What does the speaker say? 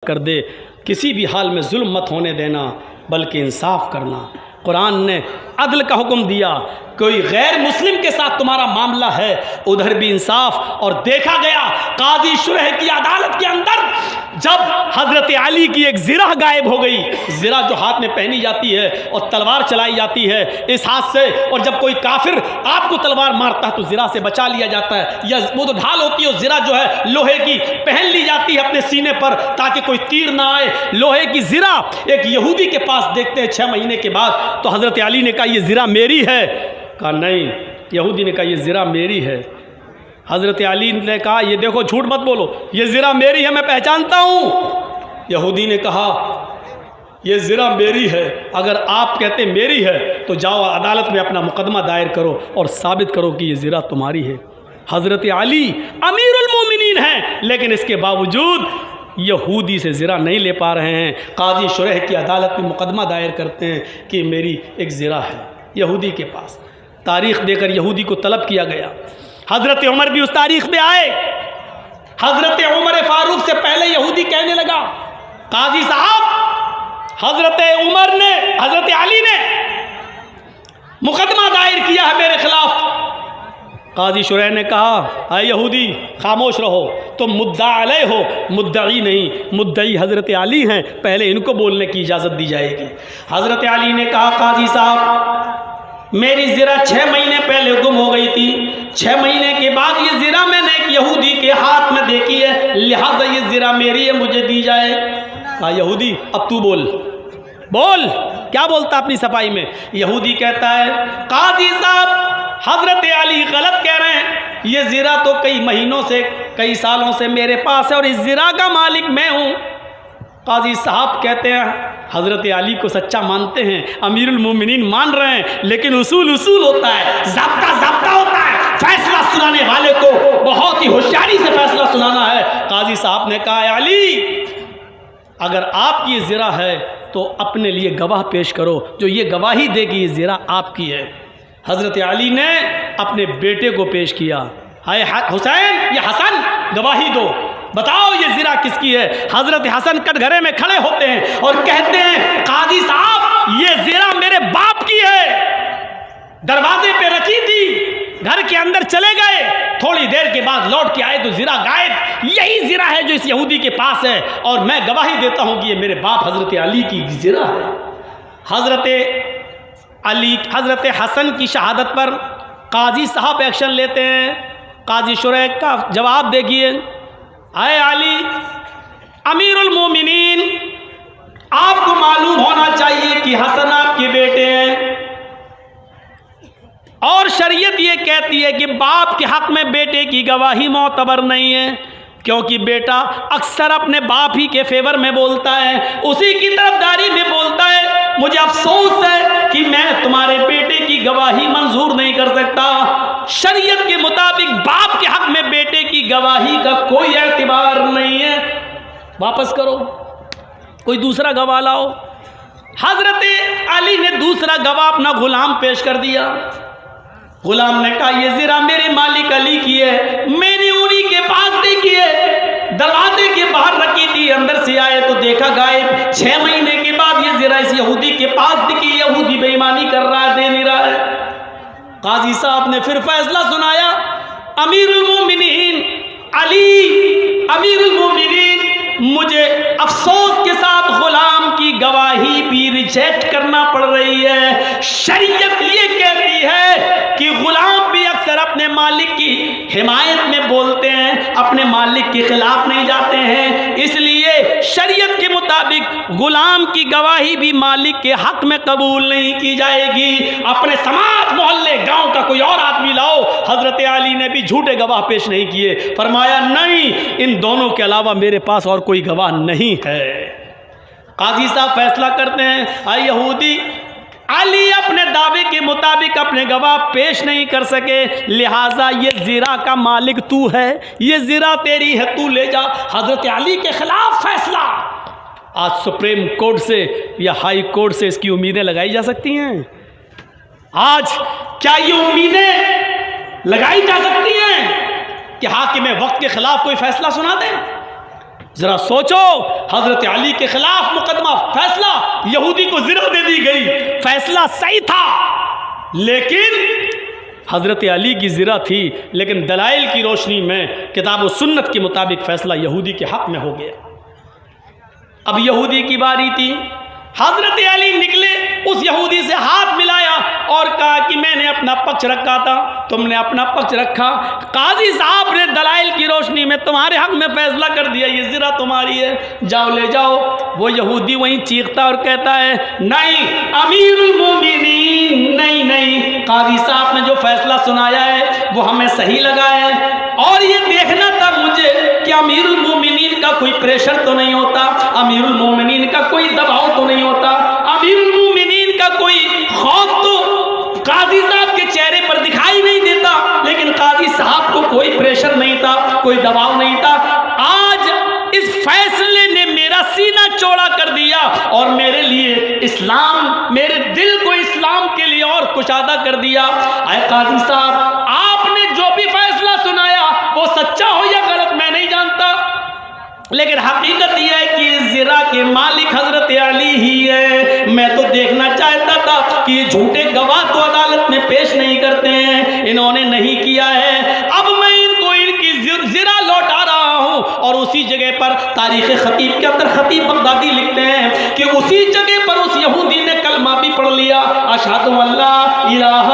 कर दे। किसी भी हाल में जुल्म मत होने देना, बल्कि इंसाफ करना। कुरान ने अदल का हुक्म दिया, कोई गैर मुस्लिम के साथ तुम्हारा मामला है उधर भी इंसाफ। और देखा गया काजी शुरह की अदालत के अंदर जब हज़रत अली की एक ज़िरा गायब हो गई, ज़िरा जो हाथ में पहनी जाती है और तलवार चलाई जाती है इस हाथ से, और जब कोई काफिर आपको तलवार मारता है तो ज़िरा से बचा लिया जाता है, या वो तो ढाल होती है, ज़िरा जो है लोहे की पहन ली जाती है अपने सीने पर ताकि कोई तीर ना आए। लोहे की ज़िरा एक यहूदी के पास देखते हैं 6 महीने के बाद, तो हज़रत अली ने कहा ये ज़िरा मेरी है। कहा नहीं, यहूदी ने कहा ये ज़िरा मेरी है। हज़रत अली ने कहा ये देखो झूठ मत बोलो, ये ज़िरा मेरी है, मैं पहचानता हूँ। यहूदी ने कहा ये ज़िरा मेरी है, अगर आप कहते मेरी है तो जाओ अदालत में अपना मुकदमा दायर करो और साबित करो कि ये ज़िरा तुम्हारी है। हज़रत अली अमीरुल मोमिनीन हैं, लेकिन इसके बावजूद यहूदी से ज़िरा नहीं ले पा रहे हैं। काजी शुरह की अदालत में मुकदमा दायर करते हैं कि मेरी एक ज़िरा है यहूदी के पास। तारीख़ देकर यहूदी को तलब किया गया। हज़रत उमर भी उस तारीख़ में आए। हज़रत उमर फारूक से पहले यहूदी कहने लगा, काजी साहब हज़रत उमर ने, हज़रत अली ने मुकदमा दायर किया है मेरे खिलाफ। काजी शुरह ने कहा, अरे यहूदी खामोश रहो, तुम मुद्दा अलैह हो, मुद्दई नहीं। मुद्दई हज़रत अली हैं, पहले इनको बोलने की इजाज़त दी जाएगी। हज़रत अली ने कहा, काजी साहब मेरी ज़िरा 6 महीने पहले गुम हो गई थी, 6 महीने के बाद ये ज़िरा मैंने एक यहूदी के हाथ में देखी है, लिहाजा ये ज़िरा मेरी है, मुझे दी जाए। कहा यहूदी अब तू बोल, बोल क्या बोलता अपनी सफाई में। यहूदी कहता है, काजी साहब हज़रत अली गलत कह रहे हैं, ये ज़िरा तो कई महीनों से, कई सालों से मेरे पास है और इस ज़िरा का मालिक मैं हूँ। काजी साहब कहते हैं हज़रत अली को सच्चा मानते हैं, अमीरुल मोमिनीन मान रहे हैं, लेकिन उसूल उसूल होता है, ज़ाब्ता होता है। फैसला सुनाने वाले को बहुत ही होशियारी से फैसला सुनाना है। काजी साहब ने कहा, अली अगर आपकी ये ज़िरा है तो अपने लिए गवाह पेश करो जो ये गवाही दे कि ये ज़िरा आपकी है। हज़रत अली ने अपने बेटे को पेश किया, हाय हुसैन या हसन गवाही दो, बताओ ये ज़िरा किसकी है। हज़रत हसन कटघरे में खड़े होते हैं और कहते हैं, काजी साहब ये ज़िरा मेरे बाप की है, दरवाजे पे रखी थी, घर के अंदर चले गए, थोड़ी देर के बाद लौट के आए तो ज़िरा गायब। यही ज़िरा है जो इस यहूदी के पास है और मैं गवाही देता हूँ कि ये मेरे बाप हज़रत अली की ज़िरा है। हज़रत हसन की शहादत पर काजी साहब एक्शन लेते हैं। काजी शुरह का जवाब देखिए, आए अली अमीरुल मोमिनीन, आपको मालूम होना चाहिए कि हसन आपके बेटे हैं और शरीयत ये कहती है कि बाप के हक में बेटे की गवाही मोतबर नहीं है, क्योंकि बेटा अक्सर अपने बाप ही के फेवर में बोलता है, उसी की तरफदारी में बोलता है। मुझे अफसोस है कि मैं तुम्हारे बेटे की गवाही मंजूर नहीं कर सकता। शरीयत के मुताबिक बाप के हक में बेटे की गवाही का कोई एतबार नहीं है, वापस करो, कोई दूसरा गवाह लाओ। हजरत अली ने दूसरा गवाह अपना गुलाम पेश कर दिया। गुलाम ने कहा, ये ज़िरा मेरे मालिक अली की है, मैंने उन्हीं के पास देखी है, दरवाजे के बाहर रखी थी, अंदर से आए तो देखा गायब। 6 महीने के बाद ये ज़िरा इस यहूदी के पास दिखी, यहूदी बेईमानी कर रहा है, दे नहीं रहा है। काजी साहब ने फिर फैसला सुनाया, अमीरुल मोमिनीन अली, अमीरुल मोमिनीन, मुझे अफसोस के साथ गुलाम की गवाही भी रिजेक्ट करना पड़ रही है। शरीयत ये कहती है कि गुलाम भी अक्सर अपने मालिक की हिमायत में बोलते हैं, अपने मालिक के खिलाफ नहीं जाते हैं, इसलिए शरीयत के मुताबिक गुलाम की गवाही भी मालिक के हक में कबूल नहीं की जाएगी। अपने समाज, मोहल्ले, गांव का कोई और आदमी लाओ। हजरत अली ने भी झूठे गवाह पेश नहीं किए, फरमाया नहीं, इन दोनों के अलावा मेरे पास और कोई गवाह नहीं है। काजी साहब फैसला करते हैं, आई यहूदी, अली अपने दावे के मुताबिक अपने गवाह पेश नहीं कर सके, लिहाजा ये ज़िरा का मालिक तू है, ये ज़िरा तेरी है, तू ले जा। हजरत अली के खिलाफ फैसला। आज सुप्रीम कोर्ट से या हाई कोर्ट से इसकी उम्मीदें लगाई जा सकती हैं। आज क्या ये उम्मीदें लगाई जा सकती हैं कि हाकिम वक्त के खिलाफ कोई फैसला सुना दे? ज़रा सोचो, हज़रत अली के ख़िलाफ़ मुकदमा फैसला, यहूदी को ज़िरा दे दी गई, फैसला सही था, लेकिन हज़रत अली की ज़िरा थी, लेकिन दलाइल की रोशनी में किताब व सुन्नत के मुताबिक फ़ैसला यहूदी के हक़ में हो गया। अब यहूदी की बारी थी, हज़रत अली निकले, उस यहूदी से हाथ मिलाया और कहा कि मैंने अपना पक्ष रखा था, तुमने अपना पक्ष रखा, काजी साहब ने दलाइल की रोशनी में तुम्हारे हक़ में फ़ैसला कर दिया, ये ज़िरा तुम्हारी है, जाओ ले जाओ। वो यहूदी वहीं चीखता और कहता है, नहीं अमीरुल मोमिनीन, नहीं नहीं, काजी साहब ने जो फ़ैसला सुनाया है वो हमें सही लगा है, और ये देखना था मुझे कि अमीरुल मोमिनीन का कोई प्रेशर तो नहीं होता, अमीरुल मोमिनीन का कोई दबाव तो नहीं होता, अमीरुल मोमिनीन का कोई खौफ तो काजी साहब के चेहरे पर दिखाई नहीं देता, लेकिन काजी साहब को कोई प्रेशर नहीं था, कोई दबाव नहीं था। आज इस फैसले ने मेरा सीना चौड़ा कर दिया और मेरे लिए इस्लाम, मेरे दिल को इस्लाम के लिए और कुशादा कर दिया। आए काजी साहब, आपने जो भी फैसला सुनाया वो सच्चा हो या गलत मैं नहीं जानता, लेकिन हकीकत यह है कि ज़िरा के मालिक हज़रत अली ही है। मैं तो देखना चाहता था कि ये झूठे गवाह तो अदालत में पेश नहीं करते हैं, इन्होंने नहीं किया है, अब मैं इनको इनकी ज़िरा लौटा रहा हूँ। और उसी जगह पर तारीख़ खतीब के अंदर खतीब बगदादी लिखते हैं कि उसी जगह पर उस यहूदी ने कलमा भी पढ़ लिया, अशहदु अल्ला इलाहा